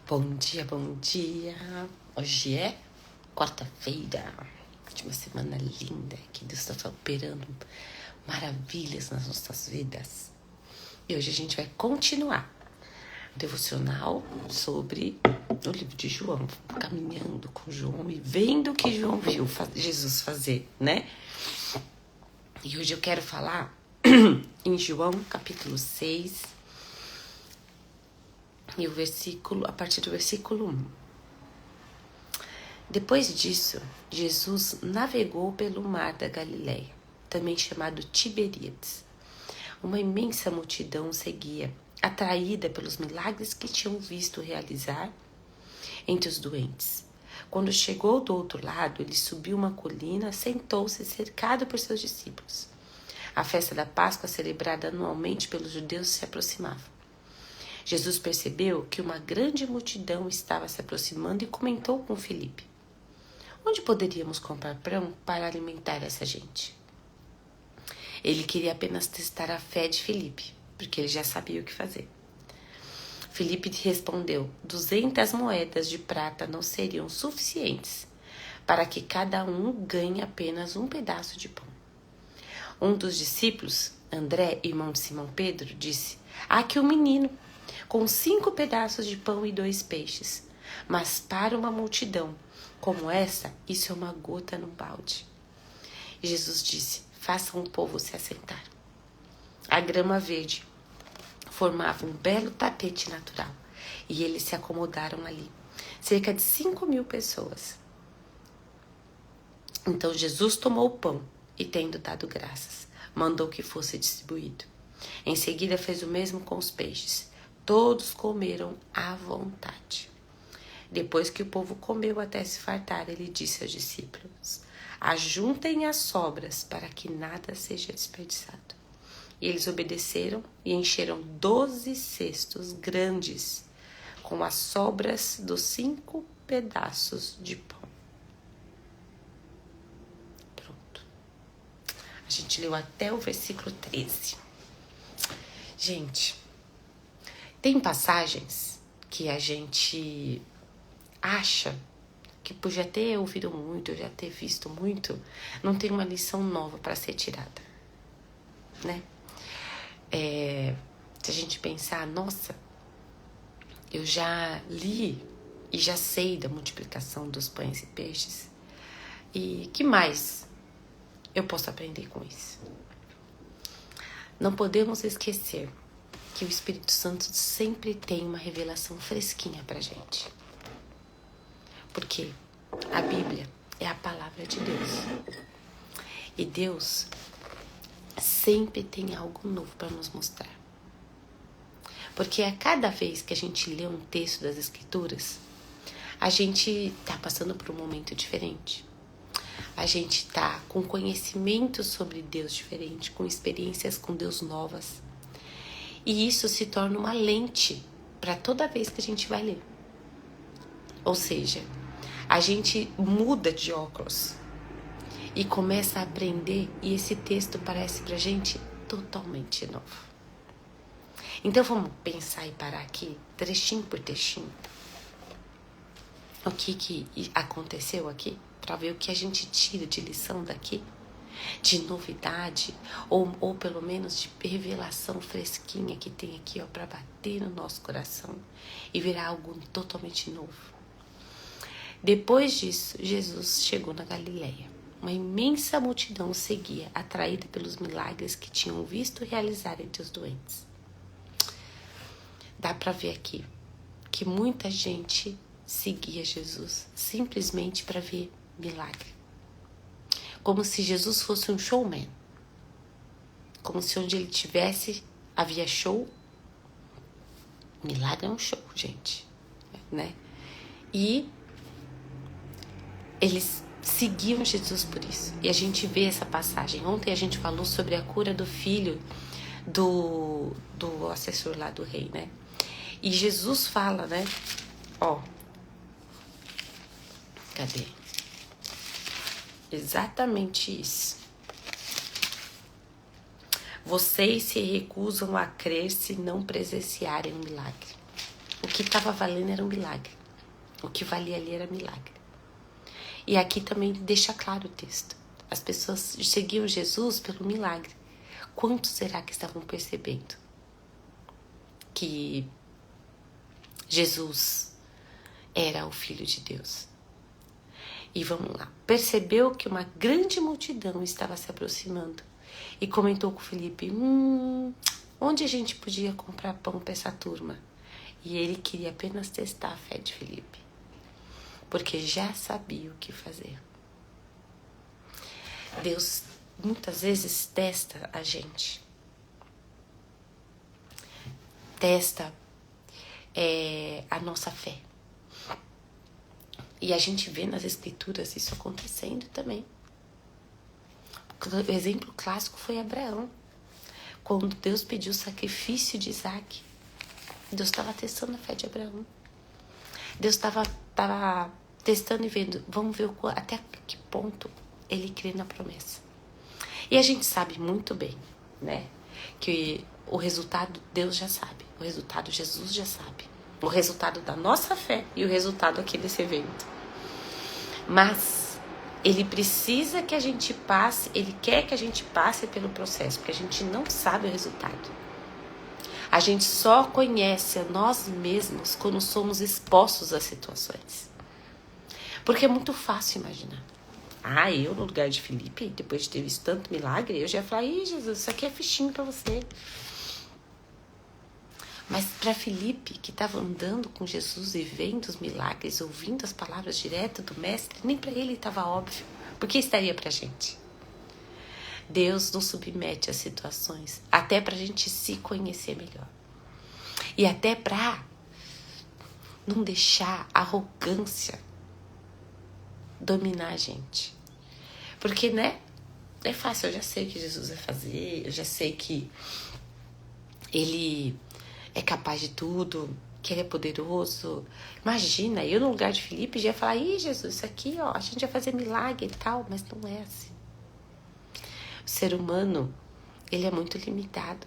Bom dia, bom dia. Hoje é quarta-feira de uma semana linda que Deus está operando maravilhas nas nossas vidas. E hoje a gente vai continuar o devocional sobre o livro de João, caminhando com João e vendo o que João viu Jesus fazer, né? E hoje eu quero falar em João capítulo 6, e a partir do versículo 1. Depois disso, Jesus navegou pelo mar da Galileia, também chamado Tiberíades. Uma imensa multidão seguia, atraída pelos milagres que tinham visto realizar entre os doentes. Quando chegou do outro lado, ele subiu uma colina, sentou-se cercado por seus discípulos. A festa da Páscoa, celebrada anualmente pelos judeus, se aproximava. Jesus percebeu que uma grande multidão estava se aproximando e comentou com Filipe: onde poderíamos comprar pão para alimentar essa gente? Ele queria apenas testar a fé de Filipe, porque ele já sabia o que fazer. Filipe respondeu: 200 moedas de prata não seriam suficientes para que cada um ganhe apenas um pedaço de pão. Um dos discípulos, André, irmão de Simão Pedro, disse: há aqui um menino com 5 pedaços de pão e 2 peixes, mas para uma multidão como essa, isso é uma gota no balde. Jesus disse: façam o povo se assentar. A grama verde formava um belo tapete natural e eles se acomodaram ali. Cerca de 5.000 pessoas. Então Jesus tomou o pão e, tendo dado graças, mandou que fosse distribuído. Em seguida fez o mesmo com os peixes. Todos comeram à vontade. Depois que o povo comeu até se fartar, ele disse aos discípulos: ajuntem as sobras para que nada seja desperdiçado. E eles obedeceram e encheram 12 cestos grandes com as sobras dos 5 pedaços de pão. Pronto. A gente leu até o versículo 13. Gente, tem passagens que a gente acha que por já ter ouvido muito, já ter visto muito, não tem uma lição nova para ser tirada, né? Se a gente pensar, nossa, eu já li e já sei da multiplicação dos pães e peixes, e que mais eu posso aprender com isso? Não podemos esquecer que o Espírito Santo sempre tem uma revelação fresquinha pra gente. Porque a Bíblia é a palavra de Deus. E Deus sempre tem algo novo para nos mostrar. Porque a cada vez que a gente lê um texto das Escrituras, a gente está passando por um momento diferente. A gente está com conhecimento sobre Deus diferente, com experiências com Deus novas. E isso se torna uma lente para toda vez que a gente vai ler. Ou seja, a gente muda de óculos e começa a aprender, e esse texto parece pra gente totalmente novo. Então vamos pensar e parar aqui, trechinho por trechinho, o que aconteceu aqui, para ver o que a gente tira de lição daqui, de novidade, ou pelo menos de revelação fresquinha que tem aqui, ó, para bater no nosso coração e virar algo totalmente novo. Depois disso, Jesus chegou na Galileia. Uma imensa multidão seguia, atraída pelos milagres que tinham visto realizar entre os doentes. Dá para ver aqui que muita gente seguia Jesus simplesmente para ver milagre. Como se Jesus fosse um showman. Como se onde ele estivesse havia show. Milagre é um show, gente, né? E eles seguiam Jesus por isso. E a gente vê essa passagem. Ontem a gente falou sobre a cura do filho do assessor lá do rei, né? E Jesus fala, né? Ó. Cadê? Exatamente isso. Vocês se recusam a crer se não presenciarem um milagre. O que estava valendo era um milagre. O que valia ali era milagre. E aqui também deixa claro o texto. As pessoas seguiam Jesus pelo milagre. Quantos será que estavam percebendo que Jesus era o Filho de Deus? E vamos lá. Percebeu que uma grande multidão estava se aproximando e comentou com Felipe: onde a gente podia comprar pão para essa turma? E ele queria apenas testar a fé de Felipe, porque já sabia o que fazer. Deus muitas vezes testa a gente. Testa a nossa fé. E a gente vê nas escrituras isso acontecendo também. O exemplo clássico foi Abraão. Quando Deus pediu o sacrifício de Isaac, Deus estava testando a fé de Abraão. Deus estava testando e vendo, vamos ver até que ponto ele crê na promessa. E a gente sabe muito bem, né, que o resultado Deus já sabe, o resultado Jesus já sabe, o resultado da nossa fé e o resultado aqui desse evento. Mas ele precisa que a gente passe, ele quer que a gente passe pelo processo, porque a gente não sabe o resultado. A gente só conhece a nós mesmos quando somos expostos às situações. Porque é muito fácil imaginar. Eu no lugar de Felipe, depois de ter visto tanto milagre, eu já ia falar: Jesus, isso aqui é fichinho para você. Mas para Felipe, que estava andando com Jesus e vendo os milagres, ouvindo as palavras direto do mestre, nem para ele estava óbvio. Por que estaria para a gente? Deus nos submete a situações, até para a gente se conhecer melhor. E até para não deixar a arrogância dominar a gente. Porque, né? É fácil, eu já sei o que Jesus vai fazer, eu já sei que ele é capaz de tudo, que ele é poderoso. Imagina, eu no lugar de Felipe já ia falar: Jesus, isso aqui, ó, a gente vai fazer milagre e tal, mas não é assim. O ser humano, ele é muito limitado.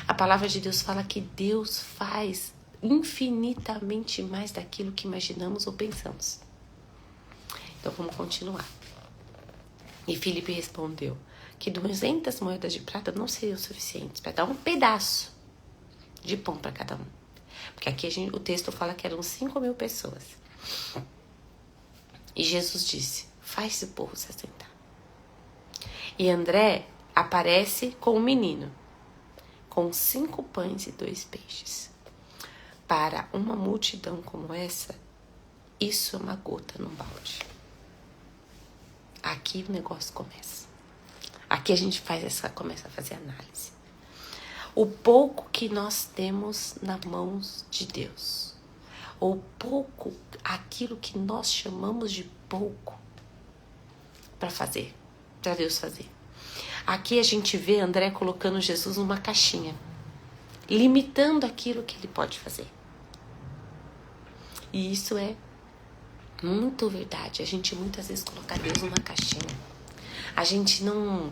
A palavra de Deus fala que Deus faz infinitamente mais daquilo que imaginamos ou pensamos. Então vamos continuar. E Filipe respondeu que 200 moedas de prata não seriam suficientes para dar um pedaço de pão para cada um. Porque aqui o texto fala que eram 5.000 pessoas. E Jesus disse: faz o povo se assentar. E André aparece com um menino, com 5 pães e 2 peixes. Para uma multidão como essa, isso é uma gota num balde. Aqui o negócio começa. Aqui a gente começa a fazer análise. O pouco que nós temos nas mãos de Deus, ou pouco, aquilo que nós chamamos de pouco, para Deus fazer. Aqui a gente vê André colocando Jesus numa caixinha, limitando aquilo que ele pode fazer. E isso é muito verdade. A gente muitas vezes coloca Deus numa caixinha. A gente não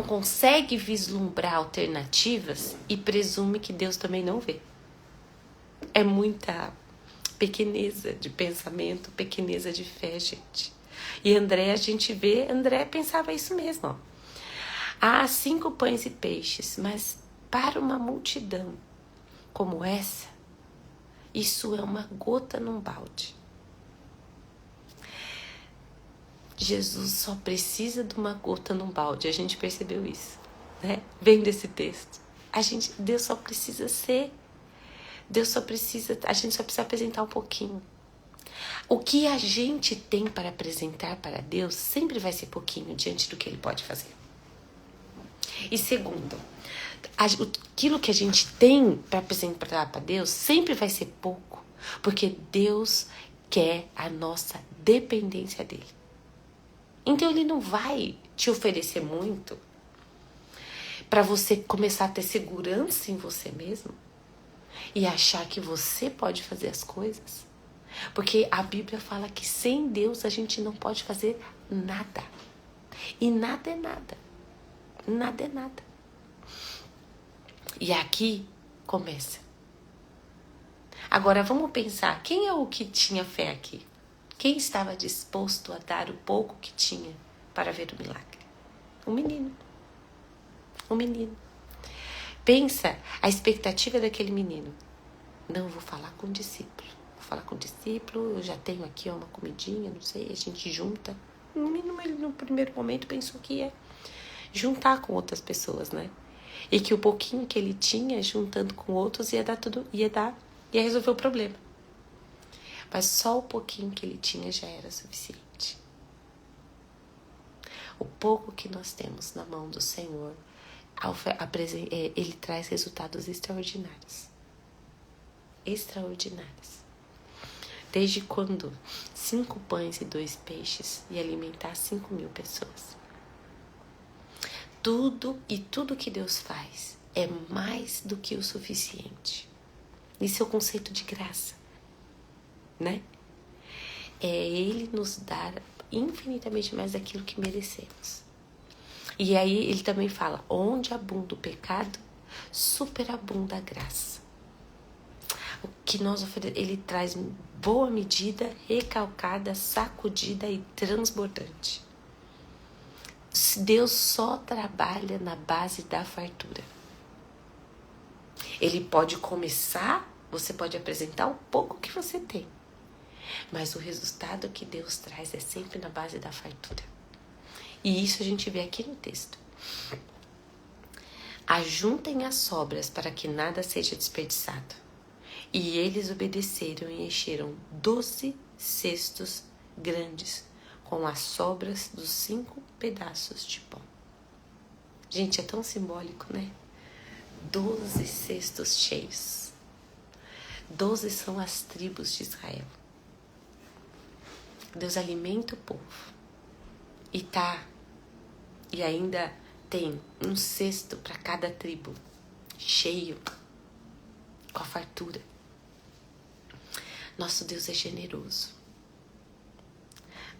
consegue vislumbrar alternativas e presume que Deus também não vê. É muita pequeneza de pensamento, pequeneza de fé, gente. E André pensava isso mesmo. Ó. Há 5 pães e peixes, mas para uma multidão como essa, isso é uma gota num balde. Jesus só precisa de uma gota num balde. A gente percebeu isso, né? Vendo esse texto. Deus só precisa ser. A gente só precisa apresentar um pouquinho. O que a gente tem para apresentar para Deus sempre vai ser pouquinho diante do que Ele pode fazer. E segundo, aquilo que a gente tem para apresentar para Deus sempre vai ser pouco, porque Deus quer a nossa dependência dele. Então ele não vai te oferecer muito para você começar a ter segurança em você mesmo e achar que você pode fazer as coisas. Porque a Bíblia fala que sem Deus a gente não pode fazer nada. E nada é nada. Nada é nada. E aqui começa. Agora vamos pensar, quem é o que tinha fé aqui? Quem estava disposto a dar o pouco que tinha para ver o milagre? O menino. O menino. Pensa a expectativa daquele menino. Não, vou falar com o discípulo. Vou falar com o discípulo, eu já tenho aqui uma comidinha, não sei, a gente junta. O menino, ele no primeiro momento pensou que ia juntar com outras pessoas, né? E que o pouquinho que ele tinha, juntando com outros, ia resolver o problema. Mas só o pouquinho que ele tinha já era suficiente. O pouco que nós temos na mão do Senhor, ele traz resultados extraordinários. Extraordinários. Desde quando 5 pães e 2 peixes ia alimentar 5.000 pessoas. Tudo que Deus faz é mais do que o suficiente. Isso é o conceito de graça, né? É Ele nos dar infinitamente mais daquilo que merecemos. E aí ele também fala, onde abunda o pecado, superabunda a graça. O que nós oferecemos, ele traz boa medida, recalcada, sacudida e transbordante. Deus só trabalha na base da fartura. Ele pode começar, você pode apresentar o pouco que você tem. Mas o resultado que Deus traz é sempre na base da fartura. E isso a gente vê aqui no texto. Ajuntem as sobras para que nada seja desperdiçado. E eles obedeceram e encheram 12 cestos grandes com as sobras dos 5 pedaços de pão. Gente, é tão simbólico, né? 12 cestos cheios. 12 são as tribos de Israel. Deus alimenta o povo. E ainda tem um cesto para cada tribo, cheio, com a fartura. Nosso Deus é generoso.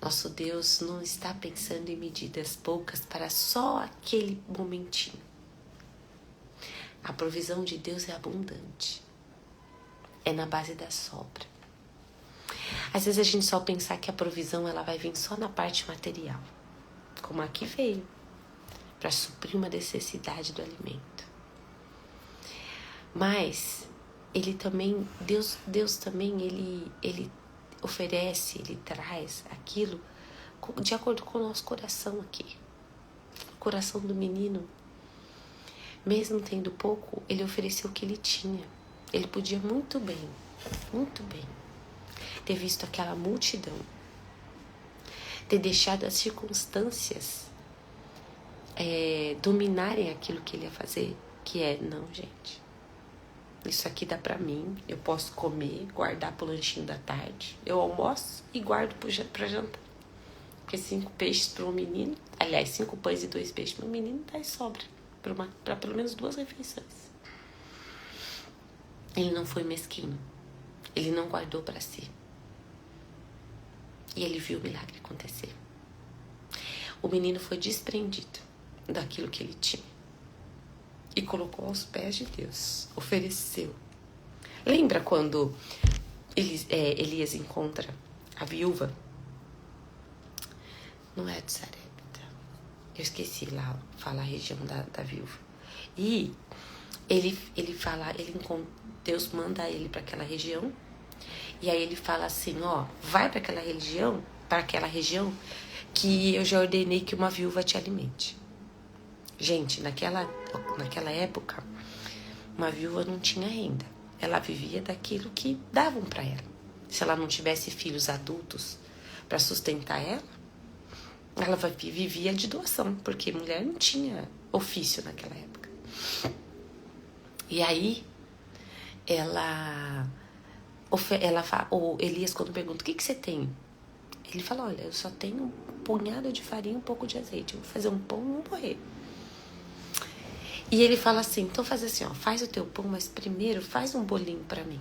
Nosso Deus não está pensando em medidas poucas para só aquele momentinho. A provisão de Deus é abundante. É na base da sobra. Às vezes a gente só pensar que a provisão ela vai vir só na parte material. Como aqui veio. Para suprir uma necessidade do alimento. Mas Deus também ele oferece, ele traz aquilo de acordo com o nosso coração aqui. O coração do menino, mesmo tendo pouco, ele ofereceu o que ele tinha. Ele podia muito bem, ter visto aquela multidão, ter deixado as circunstâncias dominarem aquilo que ele ia fazer, que é, não, gente, isso aqui dá pra mim, eu posso comer, guardar pro lanchinho da tarde, eu almoço e guardo pra jantar, porque 5 peixes para um menino, aliás, 5 pães e 2 peixes para um menino, dá sobra pra pelo menos 2 refeições. Ele não foi mesquinho, ele não guardou pra si, e ele viu o milagre acontecer. O menino foi desprendido daquilo que ele tinha e colocou aos pés de Deus, ofereceu. Lembra quando Elias encontra a viúva? Não é de Sarepta, eu esqueci lá, fala a região da viúva. E ele fala, Deus manda ele para aquela região, e aí ele fala assim, vai para aquela região que eu já ordenei que uma viúva te alimente. Gente, naquela época, uma viúva não tinha renda. Ela vivia daquilo que davam para ela. Se ela não tivesse filhos adultos para sustentar ela vivia de doação, porque mulher não tinha ofício naquela época. E aí, o Elias, quando pergunta, o que você tem? Ele fala, olha, eu só tenho um punhado de farinha e um pouco de azeite. Eu vou fazer um pão e vou morrer. E ele fala assim, então faz assim, faz o teu pão, mas primeiro faz um bolinho para mim.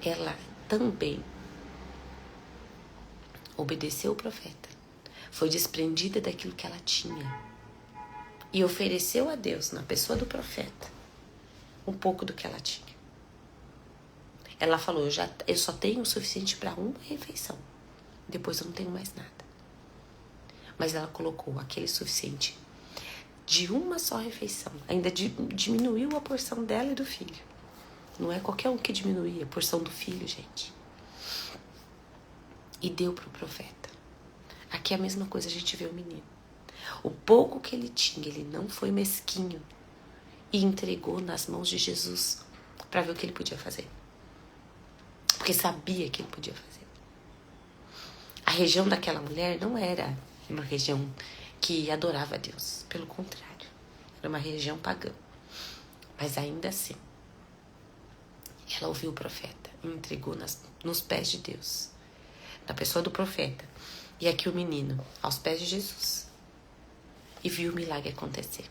Ela também obedeceu o profeta. Foi desprendida daquilo que ela tinha. E ofereceu a Deus, na pessoa do profeta, um pouco do que ela tinha. Ela falou, eu só tenho o suficiente para uma refeição. Depois eu não tenho mais nada. Mas ela colocou aquele suficiente de uma só refeição. Ainda diminuiu a porção dela e do filho. Não é qualquer um que diminui a porção do filho, gente. E deu para o profeta. Aqui é a mesma coisa, a gente vê o menino. O pouco que ele tinha, ele não foi mesquinho e entregou nas mãos de Jesus para ver o que ele podia fazer. Porque sabia que ele podia fazer. A região daquela mulher não era uma região que adorava a Deus. Pelo contrário, era uma região pagã. Mas ainda assim, ela ouviu o profeta e entregou nos pés de Deus. Na pessoa do profeta. E aqui o menino, aos pés de Jesus. E viu o milagre acontecer.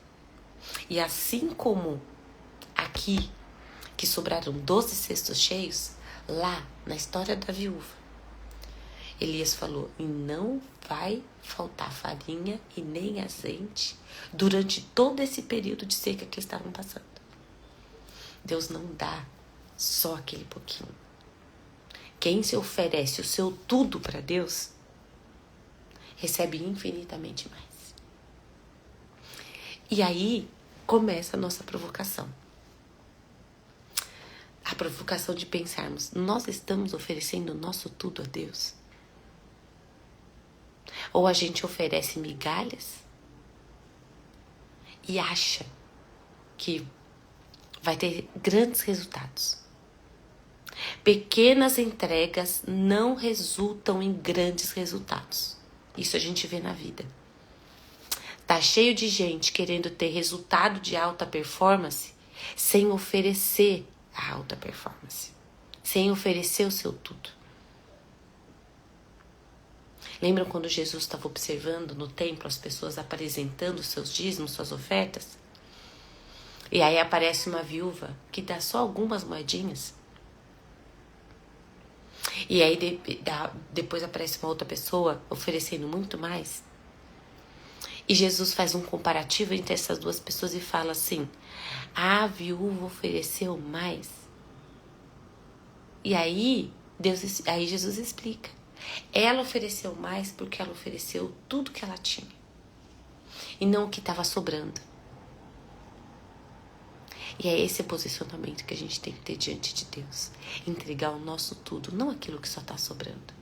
E assim como aqui, que sobraram 12 cestos cheios, lá na história da viúva, Elias falou, e não vai faltar farinha e nem azeite durante todo esse período de seca que eles estavam passando. Deus não dá só aquele pouquinho. Quem se oferece o seu tudo para Deus, recebe infinitamente mais. E aí começa a nossa provocação. A provocação de pensarmos, nós estamos oferecendo o nosso tudo a Deus? Ou a gente oferece migalhas e acha que vai ter grandes resultados? Pequenas entregas não resultam em grandes resultados. Isso a gente vê na vida. Tá cheio de gente querendo ter resultado de alta performance sem oferecer a alta performance. Sem oferecer o seu tudo. Lembram quando Jesus estava observando no templo as pessoas apresentando seus dízimos, suas ofertas? E aí aparece uma viúva que dá só algumas moedinhas. E aí depois aparece uma outra pessoa oferecendo muito mais. E Jesus faz um comparativo entre essas duas pessoas e fala assim, a viúva ofereceu mais. E aí Jesus explica. Ela ofereceu mais porque ela ofereceu tudo que ela tinha. E não o que estava sobrando. E é esse posicionamento que a gente tem que ter diante de Deus. Entregar o nosso tudo, não aquilo que só está sobrando.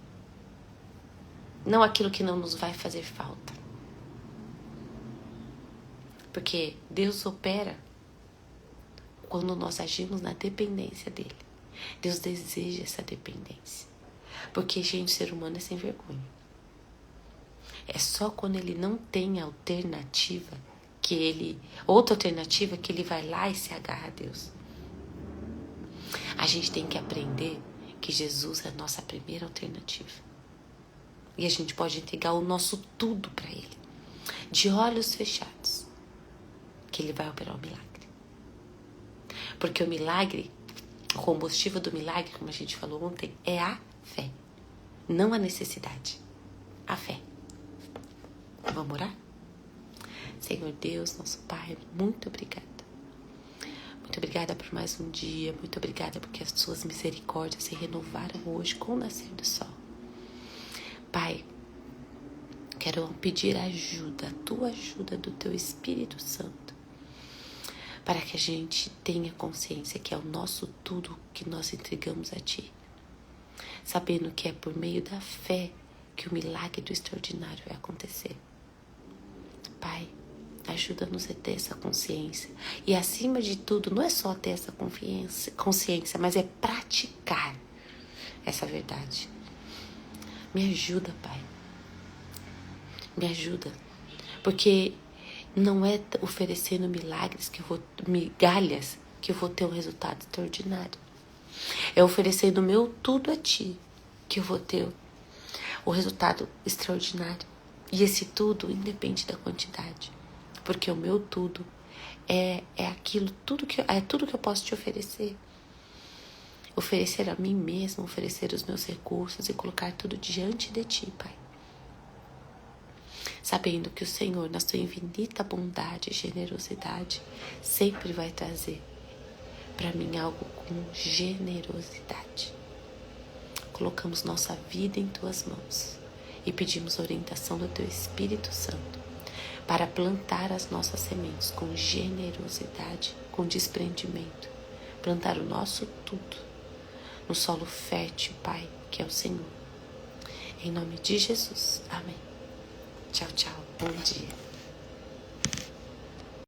Não aquilo que não nos vai fazer falta. Porque Deus opera quando nós agimos na dependência dele. Deus deseja essa dependência. Porque, gente, o ser humano é sem vergonha. É só quando ele não tem alternativa outra alternativa que ele vai lá e se agarra a Deus. A gente tem que aprender que Jesus é a nossa primeira alternativa. E a gente pode entregar o nosso tudo para ele. De olhos fechados. Que ele vai operar o milagre. Porque o milagre, o combustível do milagre, como a gente falou ontem, é a fé. Não a necessidade. A fé. Vamos orar? Senhor Deus, nosso Pai, muito obrigada. Muito obrigada por mais um dia. Muito obrigada porque as suas misericórdias se renovaram hoje com o nascer do sol. Pai, quero pedir ajuda, a tua ajuda do teu Espírito Santo, para que a gente tenha consciência que é o nosso tudo que nós entregamos a Ti, sabendo que é por meio da fé que o milagre do extraordinário vai acontecer. Pai, ajuda-nos a ter essa consciência. E acima de tudo, não é só ter essa consciência, mas é praticar essa verdade. Me ajuda, Pai. Me ajuda. Porque não é oferecendo migalhas que eu vou ter um resultado extraordinário. É oferecendo o meu tudo a Ti que eu vou ter o resultado extraordinário. E esse tudo independe da quantidade. Porque o meu tudo é tudo que eu posso te oferecer. Oferecer a mim mesmo, oferecer os meus recursos e colocar tudo diante de Ti, Pai. Sabendo que o Senhor, na sua infinita bondade e generosidade, sempre vai trazer para mim algo com generosidade. Colocamos nossa vida em tuas mãos e pedimos a orientação do teu Espírito Santo para plantar as nossas sementes com generosidade, com desprendimento, plantar o nosso tudo no solo fértil, Pai, que é o Senhor. Em nome de Jesus. Amém. Tchau, tchau. Bom dia.